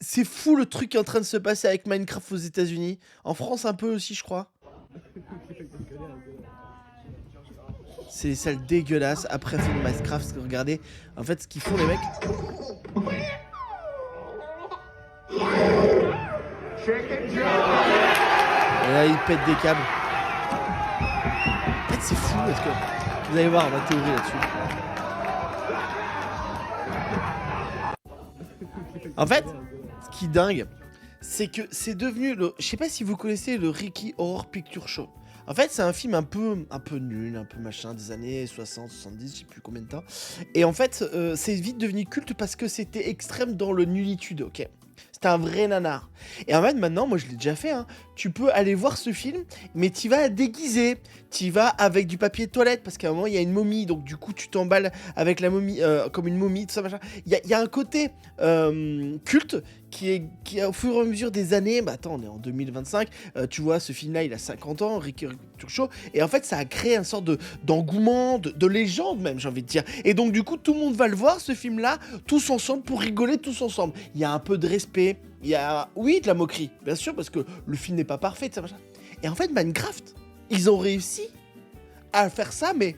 C'est fou le truc qui est en train de se passer avec Minecraft aux États-Unis. En France un peu aussi, je crois. C'est des salles dégueulasses. Après, c'est le Minecraft. Regardez, en fait, ce qu'ils font les mecs. Et là, ils pètent des câbles. En fait, c'est fou parce que vous allez voir ma théorie là-dessus. En fait, ce qui est dingue, c'est que c'est devenu le. Je sais pas si vous connaissez le Ricky Horror Picture Show. En fait, c'est un film un peu nul, un peu machin, des années 60, 70, je sais plus combien de temps. Et en fait, c'est vite devenu culte parce que c'était extrême dans le nullitude, ok. C'était un vrai nanar. Et en fait, maintenant, moi je l'ai déjà fait, hein, tu peux aller voir ce film, mais tu vas déguisé. Tu vas avec du papier de toilette, parce qu'à un moment, il y a une momie, donc du coup, tu t'emballes avec la momie, comme une momie, tout ça, machin. Il y a un côté culte qui, au fur et à mesure des années, bah attends, on est en 2025, tu vois, ce film-là, il a 50 ans, Ricky Show, et en fait, ça a créé une sorte d'engouement, de légende même, j'ai envie de dire. Et donc, du coup, tout le monde va le voir, ce film-là, tous ensemble, pour rigoler tous ensemble. Il y a un peu de respect, il y a, oui, de la moquerie, bien sûr, parce que le film n'est pas parfait, ça, machin. Et en fait, Minecraft, ils ont réussi à faire ça, mais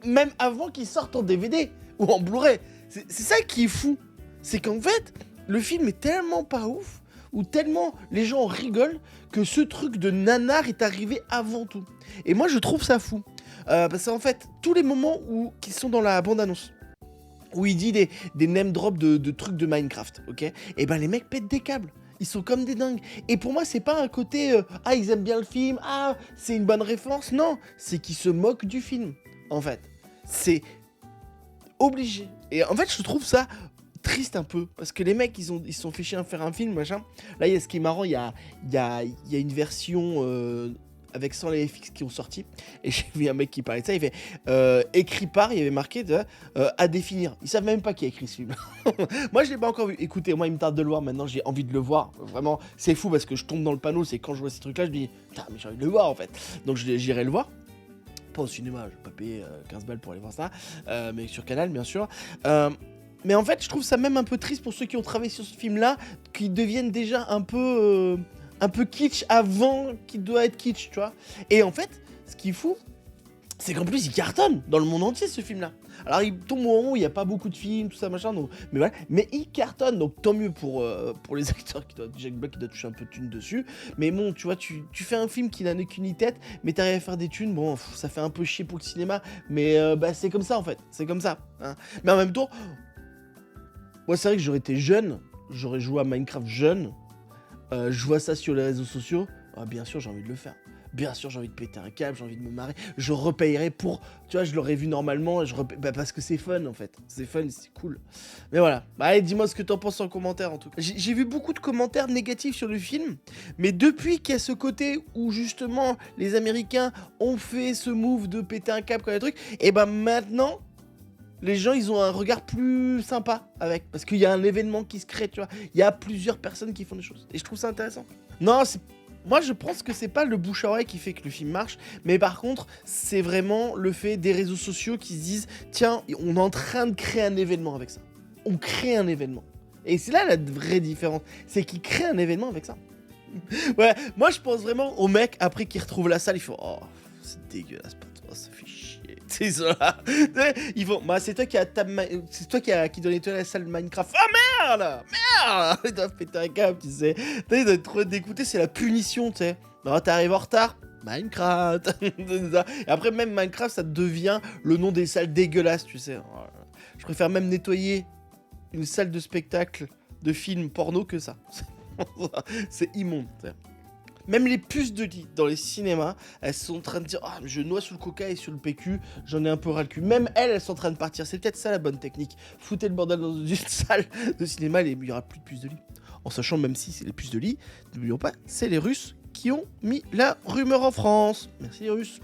même avant qu'ils sortent en DVD ou en Blu-ray. C'est ça qui est fou. C'est qu'en fait, le film est tellement pas ouf, ou tellement les gens rigolent, que ce truc de nanar est arrivé avant tout. Et moi, je trouve ça fou. Parce qu'en fait, tous les moments qui sont dans la bande-annonce, où il dit des name drops de trucs de Minecraft, ok. Et ben les mecs pètent des câbles. Ils sont comme des dingues. Et pour moi, c'est pas un côté ah, ils aiment bien le film, ah, c'est une bonne référence. Non, c'est qu'ils se moquent du film, en fait. C'est obligé. Et en fait, je trouve ça triste un peu. Parce que les mecs, ils se sont fait chier à faire un film, machin. Là, il y a ce qui est marrant, il y a une version. Avec 100 les FX qui ont sorti, et j'ai vu un mec qui parlait de ça, il fait écrit par, il y avait marqué à définir. Ils savent même pas qui a écrit ce film. Moi je l'ai pas encore vu. Écoutez, moi il me tarde de le voir, maintenant j'ai envie de le voir. Vraiment, c'est fou parce que je tombe dans le panneau, c'est quand je vois ces trucs là, je me dis putain, mais j'ai envie de le voir en fait. Donc j'irai le voir. Pas au cinéma, je vais pas payer 15 balles pour aller voir ça, mais sur Canal bien sûr. Mais en fait, je trouve ça même un peu triste pour ceux qui ont travaillé sur ce film-là, qui deviennent déjà un peu kitsch avant qu'il doit être kitsch, tu vois. Et en fait, ce qui est fou, c'est qu'en plus, il cartonne dans le monde entier, ce film-là. Alors, il tombe au moment où il n'y a pas beaucoup de films, tout ça, machin, donc, mais voilà. Mais il cartonne, donc tant mieux pour les acteurs, Jack Black qui doit toucher un peu de thunes dessus. Mais bon, tu vois, tu fais un film qui n'a qu'une ni tête, mais t'arrives à faire des thunes, bon, ça fait un peu chier pour le cinéma, mais bah, c'est comme ça, en fait, c'est comme ça. Hein. Mais en même temps, moi, c'est vrai que j'aurais été jeune, j'aurais joué à Minecraft jeune, je vois ça sur les réseaux sociaux, ah, bien sûr j'ai envie de le faire. Bien sûr j'ai envie de péter un câble, j'ai envie de me marrer. Je repayerais pour... Tu vois, je l'aurais vu normalement, bah, parce que c'est fun en fait. C'est fun, c'est cool. Mais voilà. Bah, allez, dis-moi ce que t'en penses en commentaire en tout cas. J'ai vu beaucoup de commentaires négatifs sur le film, mais depuis qu'il y a ce côté où justement les Américains ont fait ce move de péter un câble comme des trucs, et bah maintenant... Les gens, ils ont un regard plus sympa avec. Parce qu'il y a un événement qui se crée, tu vois. Il y a plusieurs personnes qui font des choses. Et je trouve ça intéressant. Non, moi, je pense que c'est pas le bouche à oreille qui fait que le film marche. Mais par contre, c'est vraiment le fait des réseaux sociaux qui se disent tiens, on est en train de créer un événement avec ça. On crée un événement. Et c'est là la vraie différence. C'est qu'ils créent un événement avec ça. Ouais, moi, je pense vraiment au mec, après qu'il retrouve la salle, il faut oh, c'est dégueulasse, pas toi, ça fait chier. C'est ça. Ils vont. Bah, c'est toi qui c'est toi qui doit nettoyer la salle de Minecraft. Oh merde. Ils doivent péter un câble, tu sais. Ils doivent être trop dégoûtés, c'est la punition, tu sais. Non, t'arrives en retard. Minecraft. Et après, même Minecraft, ça devient le nom des salles dégueulasses, tu sais. Je préfère même nettoyer une salle de spectacle de film porno que ça. C'est immonde, tu sais. Même les puces de lit dans les cinémas, elles sont en train de dire ah, je noie sous le coca et sur le PQ, j'en ai un peu ras le cul. Même elles sont en train de partir. C'est peut-être ça la bonne technique. Foutez le bordel dans une salle de cinéma et il n'y aura plus de puces de lit. En sachant même si c'est les puces de lit, n'oublions pas, c'est les Russes qui ont mis la rumeur en France. Merci les Russes.